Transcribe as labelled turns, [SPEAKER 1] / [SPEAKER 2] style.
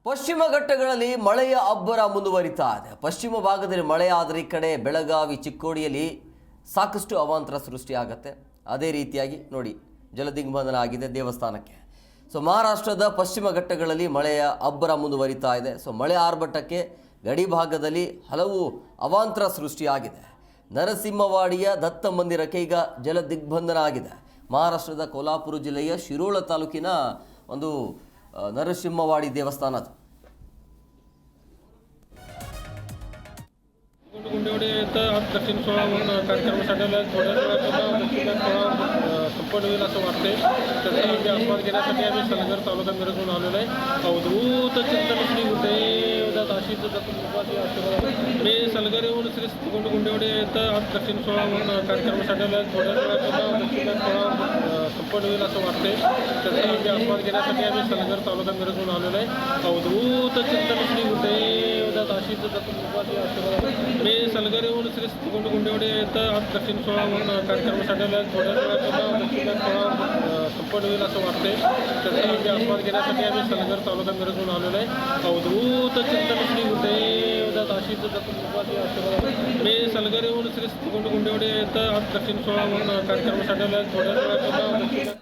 [SPEAKER 1] ಪಶ್ಚಿಮ ಘಟ್ಟಗಳಲ್ಲಿ ಮಳೆಯ ಅಬ್ಬರ ಮುಂದುವರಿತಾ ಇದೆ. ಪಶ್ಚಿಮ ಭಾಗದಲ್ಲಿ ಮಳೆ ಆದರೆ ಈ ಕಡೆ ಬೆಳಗಾವಿ ಚಿಕ್ಕೋಡಿಯಲ್ಲಿ ಸಾಕಷ್ಟು ಅವಾಂತರ ಸೃಷ್ಟಿಯಾಗುತ್ತೆ. ಅದೇ ರೀತಿಯಾಗಿ ನೋಡಿ ಜಲದಿಗ್ಬಂಧನ ಆಗಿದೆ ದೇವಸ್ಥಾನಕ್ಕೆ. ಮಹಾರಾಷ್ಟ್ರದ ಪಶ್ಚಿಮ ಘಟ್ಟಗಳಲ್ಲಿ ಮಳೆಯ ಅಬ್ಬರ ಮುಂದುವರಿತಾ ಇದೆ. ಮಳೆ ಆರ್ಭಟಕ್ಕೆ ಗಡಿ ಭಾಗದಲ್ಲಿ ಹಲವು ಅವಾಂತರ ಸೃಷ್ಟಿಯಾಗಿದೆ. ನರಸಿಂಹವಾಡಿಯ ದತ್ತ ಮಂದಿರಕ್ಕೆ ಈಗ ಜಲದಿಗ್ಬಂಧನ ಆಗಿದೆ. ಮಹಾರಾಷ್ಟ್ರದ ಕೋಲ್ಹಾಪುರ ಜಿಲ್ಲೆಯ ಶಿರೋಳ ತಾಲೂಕಿನ ಒಂದು ನರಸಿಂಹವಾಡಿ ದೇವಸ್ಥಾನ ಅದು.
[SPEAKER 2] गुंडेवाडी इथं आज दक्षिण सोहळा म्हणून कार्यक्रमासाठी थोड्या वेळात संपन्न होईल असं वाटते. त्याचा आम्ही आस्वाद घेण्यासाठी आम्ही सलगर तालुका मिरजून आलेलो आहे. अवधूत चिंतन श्री गुंडेदास आशीष दत्तप्रभूचे आशीर्वाद. मी सलगर येऊन श्री गुंडेवाडी इथं आज दक्षिण सोहळा म्हणून कार्यक्रमासाठी थोड्या वेळात संपन्न होईल असं वाटते. त्याचा आम्ही आस्वाद घेण्यासाठी आम्ही सलगर तालुका मिरजून आलेलो आहे. अवधूत चिंतन श्री गुंडेदास आशीष दत्तप्रभूचे आशीर्वाद. मी सलगर येऊन श्री गुंडेवाडी इथं आज दक्षिण सोहळा म्हणून कार्यक्रमासाठी थोड्या वेळात संपन्न होईल असं वाटते. त्याचा आम्ही आस्वाद घेण्यासाठी आम्ही सलगर तालुका मिरजून आलेलो आहे. अवधूत चिंतन श्री गुंडेदास आशीष दत्तप्रभूचे आशीर्वाद. मी सलगर येऊन श्री गुंडेवाडी इथं आज दक्षिण सोहळा म्हणून कार्यक्रमासाठी थोड्या वेळात